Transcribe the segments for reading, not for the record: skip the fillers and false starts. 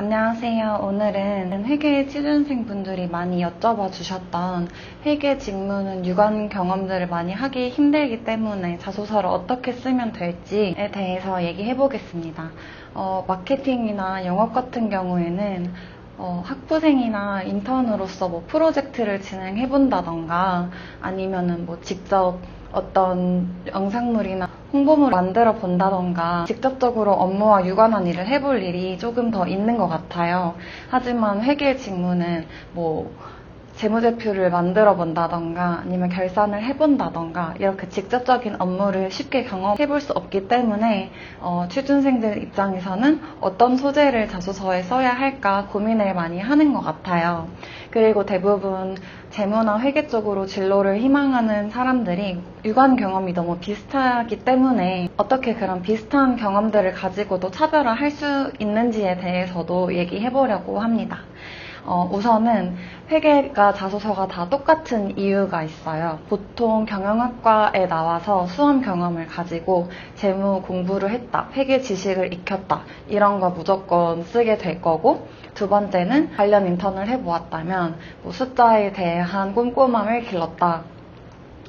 안녕하세요. 오늘은 회계 취준생분들이 많이 여쭤봐 주셨던 회계 직무는 유관 경험들을 많이 하기 힘들기 때문에 자소서를 어떻게 쓰면 될지에 대해서 얘기해 보겠습니다. 마케팅이나 영업 같은 경우에는 학부생이나 인턴으로서 뭐 프로젝트를 진행해 본다던가 아니면은 뭐 직접 어떤 영상물이나 홍보물을 만들어 본다던가 직접적으로 업무와 유관한 일을 해볼 일이 조금 더 있는 것 같아요. 하지만 회계 직무는 뭐 재무제표를 만들어 본다던가 아니면 결산을 해본다던가 이렇게 직접적인 업무를 쉽게 경험해 볼 수 없기 때문에 취준생들 입장에서는 어떤 소재를 자소서에 써야 할까 고민을 많이 하는 것 같아요. 그리고 대부분 재무나 회계 쪽으로 진로를 희망하는 사람들이 유관 경험이 너무 비슷하기 때문에 어떻게 그런 비슷한 경험들을 가지고도 차별화할 수 있는지에 대해서도 얘기해 보려고 합니다. 우선은 회계가 자소서가 다 똑같은 이유가 있어요. 보통 경영학과에 나와서 수험 경험을 가지고 재무 공부를 했다, 회계 지식을 익혔다 이런 거 무조건 쓰게 될 거고, 두 번째는 관련 인턴을 해보았다면 뭐 숫자에 대한 꼼꼼함을 길렀다,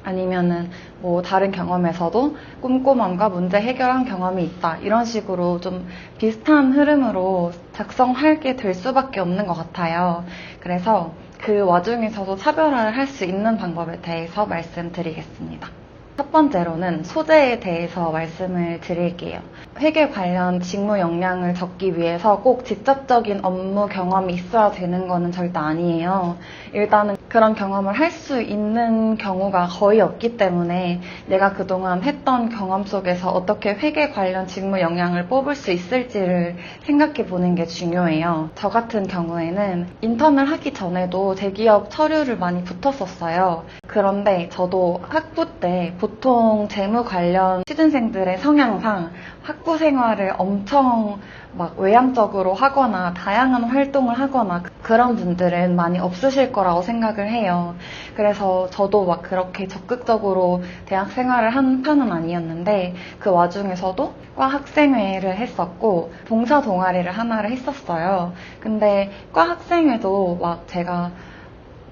아니면은 뭐 다른 경험에서도 꼼꼼함과 문제 해결한 경험이 있다 이런 식으로 좀 비슷한 흐름으로 작성하게 될 수밖에 없는 것 같아요. 그래서 그 와중에서도 차별화를 할 수 있는 방법에 대해서 말씀드리겠습니다. 첫 번째로는 소재에 대해서 말씀을 드릴게요. 회계 관련 직무 역량을 적기 위해서 꼭 직접적인 업무 경험이 있어야 되는 거는 절대 아니에요. 일단은 그런 경험을 할 수 있는 경우가 거의 없기 때문에 내가 그동안 했던 경험 속에서 어떻게 회계 관련 직무 역량을 뽑을 수 있을지를 생각해 보는 게 중요해요. 저 같은 경우에는 인턴을 하기 전에도 대기업 서류를 많이 붙었었어요. 그런데 저도 학부 때 보통 재무 관련 취준생들의 성향상 학부 생활을 엄청 막 외향적으로 하거나 다양한 활동을 하거나 그런 분들은 많이 없으실 거라고 생각을 해요. 그래서 저도 막 그렇게 적극적으로 대학 생활을 한 편은 아니었는데 그 와중에서도 과 학생회를 했었고 봉사 동아리를 하나를 했었어요. 근데 과 학생회도 막 제가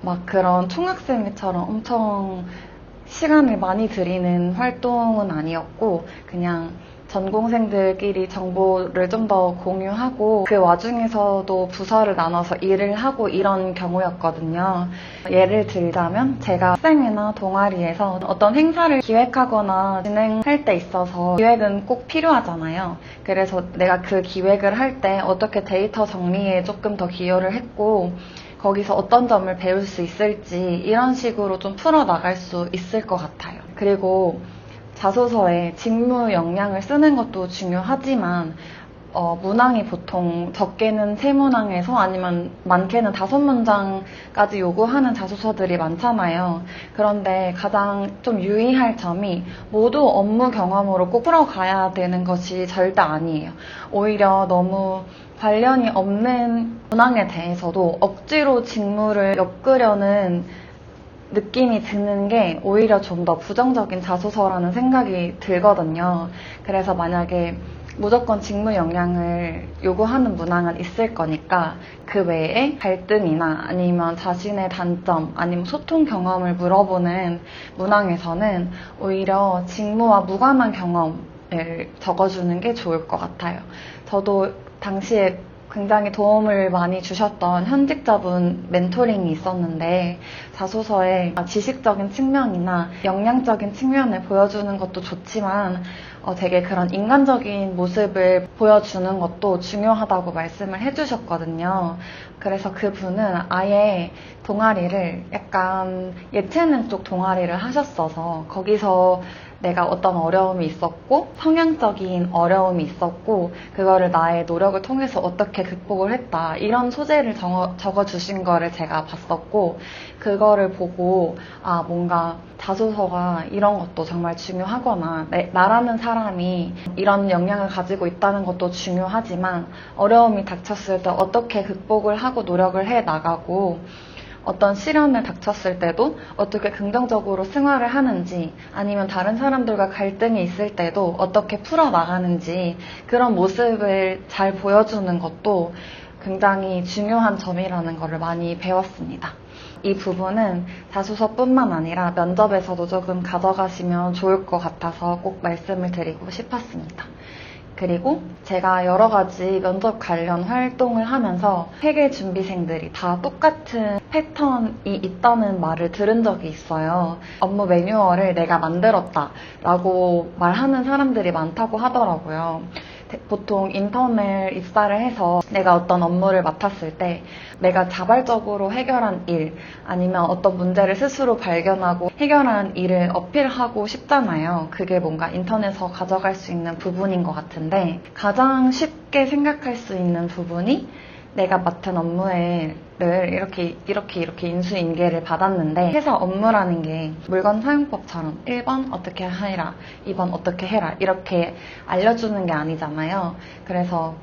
막 그런 총학생회처럼 엄청 시간을 많이 들이는 활동은 아니었고 그냥 전공생들끼리 정보를 좀 더 공유하고 그 와중에서도 부서를 나눠서 일을 하고 이런 경우였거든요. 예를 들자면 제가 학생회나 동아리에서 어떤 행사를 기획하거나 진행할 때 있어서 기획은 꼭 필요하잖아요. 그래서 내가 그 기획을 할 때 어떻게 데이터 정리에 조금 더 기여를 했고 거기서 어떤 점을 배울 수 있을지 이런 식으로 좀 풀어나갈 수 있을 것 같아요. 그리고 자소서에 직무 역량을 쓰는 것도 중요하지만 문항이 보통 적게는 3문항에서 아니면 많게는 5문장까지 요구하는 자소서들이 많잖아요. 그런데 가장 좀 유의할 점이 모두 업무 경험으로 꼭 풀어가야 되는 것이 절대 아니에요. 오히려 너무 관련이 없는 문항에 대해서도 억지로 직무를 엮으려는 느낌이 드는 게 오히려 좀 더 부정적인 자소서라는 생각이 들거든요. 그래서 만약에 무조건 직무 역량을 요구하는 문항은 있을 거니까 그 외에 갈등이나 아니면 자신의 단점 아니면 소통 경험을 물어보는 문항에서는 오히려 직무와 무관한 경험을 적어주는 게 좋을 것 같아요. 저도 당시에 굉장히 도움을 많이 주셨던 현직자분 멘토링이 있었는데 자소서에 지식적인 측면이나 역량적인 측면을 보여주는 것도 좋지만 되게 그런 인간적인 모습을 보여주는 것도 중요하다고 말씀을 해주셨거든요. 그래서 그분은 아예 동아리를 약간 예체능 쪽 동아리를 하셨어서 거기서 내가 어떤 어려움이 있었고 성향적인 어려움이 있었고 그거를 나의 노력을 통해서 어떻게 극복을 했다 이런 소재를 적어주신 거를 제가 봤었고 그거를 보고 뭔가 자소서가 이런 것도 정말 중요하거나 나라는 사람이 이런 역량을 가지고 있다는 것도 중요하지만 어려움이 닥쳤을 때 어떻게 극복을 하고 노력을 해 나가고 어떤 시련을 닥쳤을 때도 어떻게 긍정적으로 승화를 하는지 아니면 다른 사람들과 갈등이 있을 때도 어떻게 풀어나가는지 그런 모습을 잘 보여주는 것도 굉장히 중요한 점이라는 것을 많이 배웠습니다. 이 부분은 자소서뿐만 아니라 면접에서도 조금 가져가시면 좋을 것 같아서 꼭 말씀을 드리고 싶었습니다. 그리고 제가 여러 가지 면접 관련 활동을 하면서 회계 준비생들이 다 똑같은 패턴이 있다는 말을 들은 적이 있어요. 업무 매뉴얼을 내가 만들었다 라고 말하는 사람들이 많다고 하더라고요. 보통 인턴을 입사를 해서 내가 어떤 업무를 맡았을 때 내가 자발적으로 해결한 일 아니면 어떤 문제를 스스로 발견하고 해결한 일을 어필하고 싶잖아요. 그게 뭔가 인턴에서 가져갈 수 있는 부분인 것 같은데 가장 쉽게 생각할 수 있는 부분이 내가 맡은 업무를 이렇게 인수인계를 받았는데 회사 업무라는 게 물건 사용법처럼 1번 어떻게 해라, 2번 어떻게 해라 이렇게 알려주는 게 아니잖아요. 그래서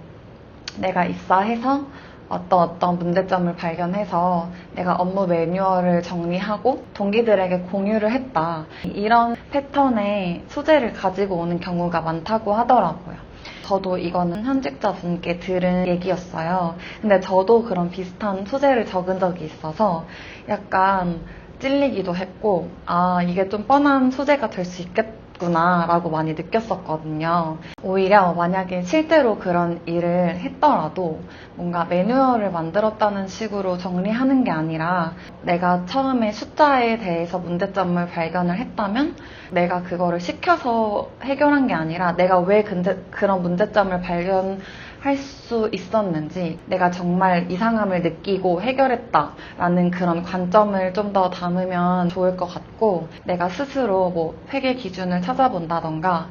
내가 입사해서 어떤 문제점을 발견해서 내가 업무 매뉴얼을 정리하고 동기들에게 공유를 했다. 이런 패턴의 소재를 가지고 오는 경우가 많다고 하더라고요. 저도 이거는 현직자분께 들은 얘기였어요. 근데 저도 그런 비슷한 소재를 적은 적이 있어서 약간 찔리기도 했고, 아, 이게 좀 뻔한 소재가 될 수 있겠구나 라고 많이 느꼈었거든요. 오히려 만약에 실제로 그런 일을 했더라도 뭔가 매뉴얼을 만들었다는 식으로 정리하는 게 아니라 내가 처음에 숫자에 대해서 문제점을 발견을 했다면 내가 그거를 시켜서 해결한 게 아니라 내가 왜 그런 문제점을 발견할 수 있었는지 내가 정말 이상함을 느끼고 해결했다라는 그런 관점을 좀 더 담으면 좋을 것 같고 내가 스스로 뭐 회계 기준을 찾아본다던가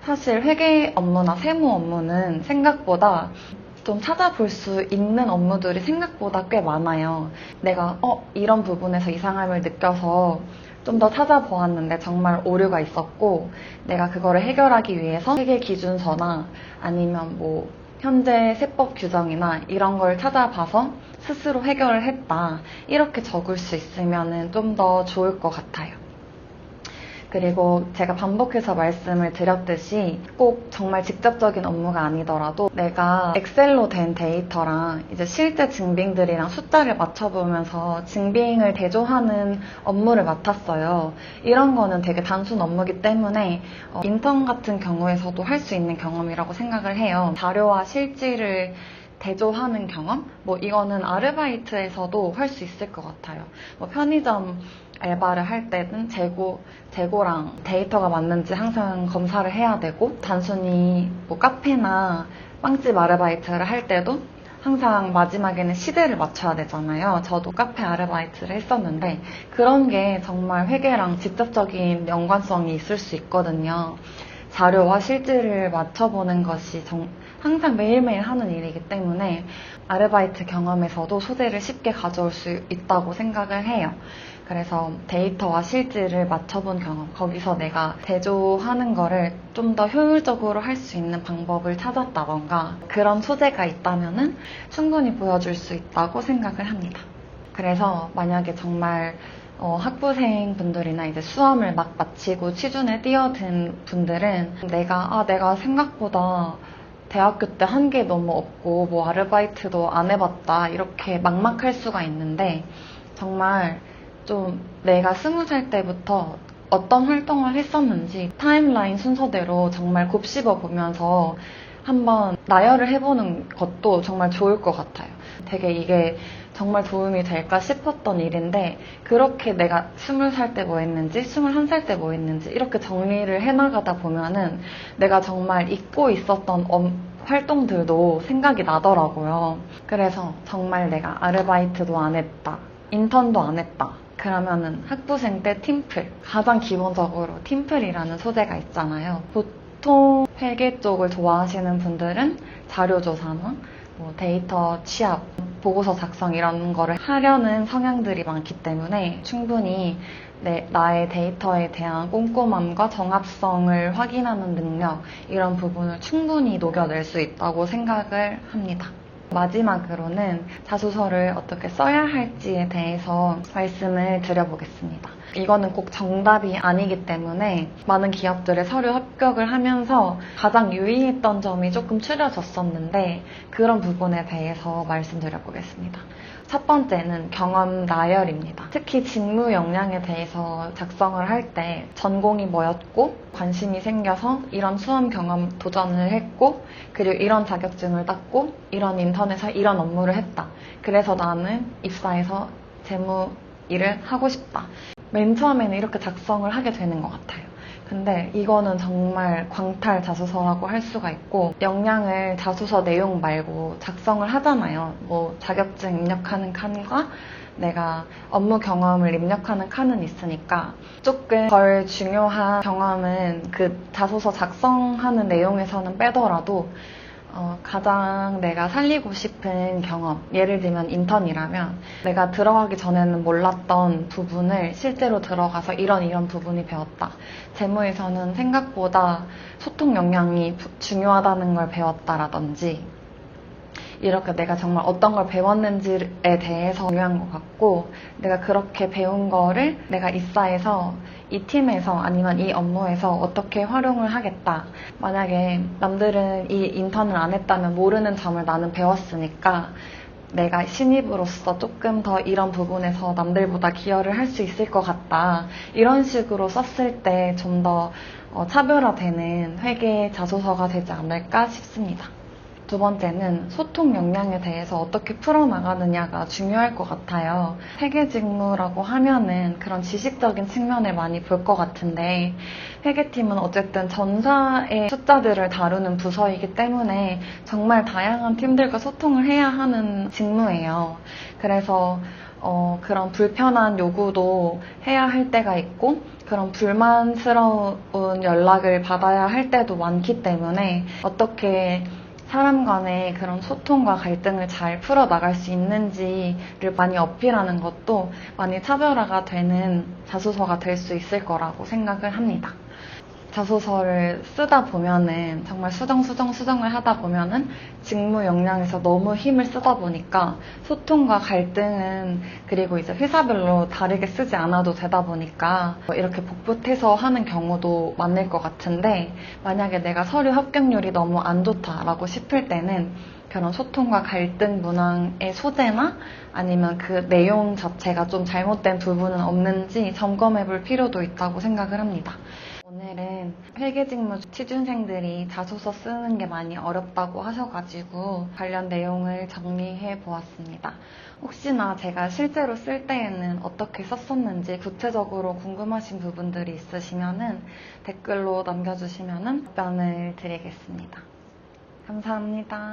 사실 회계 업무나 세무 업무는 생각보다 좀 찾아볼 수 있는 업무들이 생각보다 꽤 많아요. 내가 이런 부분에서 이상함을 느껴서 좀 더 찾아보았는데 정말 오류가 있었고 내가 그거를 해결하기 위해서 회계 기준서나 아니면 뭐 현재 세법 규정이나 이런 걸 찾아봐서 스스로 해결을 했다. 이렇게 적을 수 있으면 좀 더 좋을 것 같아요. 그리고 제가 반복해서 말씀을 드렸듯이 꼭 정말 직접적인 업무가 아니더라도 내가 엑셀로 된 데이터랑 이제 실제 증빙들이랑 숫자를 맞춰보면서 증빙을 대조하는 업무를 맡았어요. 이런 거는 되게 단순 업무이기 때문에 인턴 같은 경우에서도 할 수 있는 경험이라고 생각을 해요. 자료와 실질을 대조하는 경험? 뭐 이거는 아르바이트에서도 할 수 있을 것 같아요. 뭐 편의점 알바를 할 때는 재고랑 데이터가 맞는지 항상 검사를 해야 되고 단순히 뭐 카페나 빵집 아르바이트를 할 때도 항상 마지막에는 시대를 맞춰야 되잖아요. 저도 카페 아르바이트를 했었는데 그런 게 정말 회계랑 직접적인 연관성이 있을 수 있거든요. 자료와 실질을 맞춰보는 것이 항상 매일매일 하는 일이기 때문에 아르바이트 경험에서도 소재를 쉽게 가져올 수 있다고 생각을 해요. 그래서 데이터와 실질을 맞춰본 경험, 거기서 내가 대조하는 거를 좀 더 효율적으로 할 수 있는 방법을 찾았다던가 그런 소재가 있다면 충분히 보여줄 수 있다고 생각을 합니다. 그래서 만약에 정말 학부생 분들이나 이제 수험을 막 마치고 취준에 뛰어든 분들은 내가 생각보다 대학교 때 한 게 너무 없고 뭐 아르바이트도 안 해봤다 이렇게 막막할 수가 있는데 정말 좀 내가 20살 때부터 어떤 활동을 했었는지 타임라인 순서대로 정말 곱씹어 보면서 한번 나열을 해보는 것도 정말 좋을 것 같아요. 되게 이게 정말 도움이 될까 싶었던 일인데 그렇게 내가 20살 때 뭐 했는지 21살 때 뭐 했는지 이렇게 정리를 해나가다 보면은 내가 정말 잊고 있었던 활동들도 생각이 나더라고요. 그래서 정말 내가 아르바이트도 안 했다, 인턴도 안 했다. 그러면은 학부생 때 팀플, 가장 기본적으로 팀플이라는 소재가 있잖아요. 보통 회계 쪽을 좋아하시는 분들은 자료조사나 뭐 데이터 취합, 보고서 작성 이런 거를 하려는 성향들이 많기 때문에 충분히 나의 데이터에 대한 꼼꼼함과 정합성을 확인하는 능력 이런 부분을 충분히 녹여낼 수 있다고 생각을 합니다. 마지막으로는 자소서를 어떻게 써야 할지에 대해서 말씀을 드려보겠습니다. 이거는 꼭 정답이 아니기 때문에 많은 기업들의 서류 합격을 하면서 가장 유의했던 점이 조금 추려졌었는데 그런 부분에 대해서 말씀드려보겠습니다. 첫 번째는 경험 나열입니다. 특히 직무 역량에 대해서 작성을 할 때 전공이 뭐였고 관심이 생겨서 이런 수험 경험 도전을 했고 그리고 이런 자격증을 땄고 이런 인턴에서 이런 업무를 했다. 그래서 나는 입사해서 재무 일을 하고 싶다. 맨 처음에는 이렇게 작성을 하게 되는 것 같아요. 근데 이거는 정말 광탈 자소서라고 할 수가 있고 역량을 자소서 내용 말고 작성을 하잖아요. 뭐 자격증 입력하는 칸과 내가 업무 경험을 입력하는 칸은 있으니까 조금 덜 중요한 경험은 그 자소서 작성하는 내용에서는 빼더라도 가장 내가 살리고 싶은 경험, 예를 들면 인턴이라면 내가 들어가기 전에는 몰랐던 부분을 실제로 들어가서 이런 부분이 배웠다. 재무에서는 생각보다 소통 역량이 중요하다는 걸 배웠다라든지 이렇게 내가 정말 어떤 걸 배웠는지에 대해서 중요한 것 같고 내가 그렇게 배운 거를 내가 입사해서 이 팀에서 아니면 이 업무에서 어떻게 활용을 하겠다. 만약에 남들은 이 인턴을 안 했다면 모르는 점을 나는 배웠으니까 내가 신입으로서 조금 더 이런 부분에서 남들보다 기여를 할 수 있을 것 같다. 이런 식으로 썼을 때 좀 더 차별화되는 회계 자소서가 되지 않을까 싶습니다. 두 번째는 소통 역량에 대해서 어떻게 풀어나가느냐가 중요할 것 같아요. 회계 직무라고 하면은 그런 지식적인 측면을 많이 볼 것 같은데 회계팀은 어쨌든 전사의 숫자들을 다루는 부서이기 때문에 정말 다양한 팀들과 소통을 해야 하는 직무예요. 그래서 그런 불편한 요구도 해야 할 때가 있고 그런 불만스러운 연락을 받아야 할 때도 많기 때문에 어떻게 사람 간의 그런 소통과 갈등을 잘 풀어나갈 수 있는지를 많이 어필하는 것도 많이 차별화가 되는 자소서가 될 수 있을 거라고 생각을 합니다. 자소서를 쓰다 보면은 정말 수정을 하다 보면은 직무 역량에서 너무 힘을 쓰다 보니까 소통과 갈등은 그리고 이제 회사별로 다르게 쓰지 않아도 되다 보니까 이렇게 복붙해서 하는 경우도 많을 것 같은데 만약에 내가 서류 합격률이 너무 안 좋다라고 싶을 때는 그런 소통과 갈등 문항의 소재나 아니면 그 내용 자체가 좀 잘못된 부분은 없는지 점검해 볼 필요도 있다고 생각을 합니다. 오늘은 회계직무 취준생들이 자소서 쓰는 게 많이 어렵다고 하셔가지고 관련 내용을 정리해 보았습니다. 혹시나 제가 실제로 쓸 때에는 어떻게 썼었는지 구체적으로 궁금하신 부분들이 있으시면은 댓글로 남겨주시면은 답변을 드리겠습니다. 감사합니다.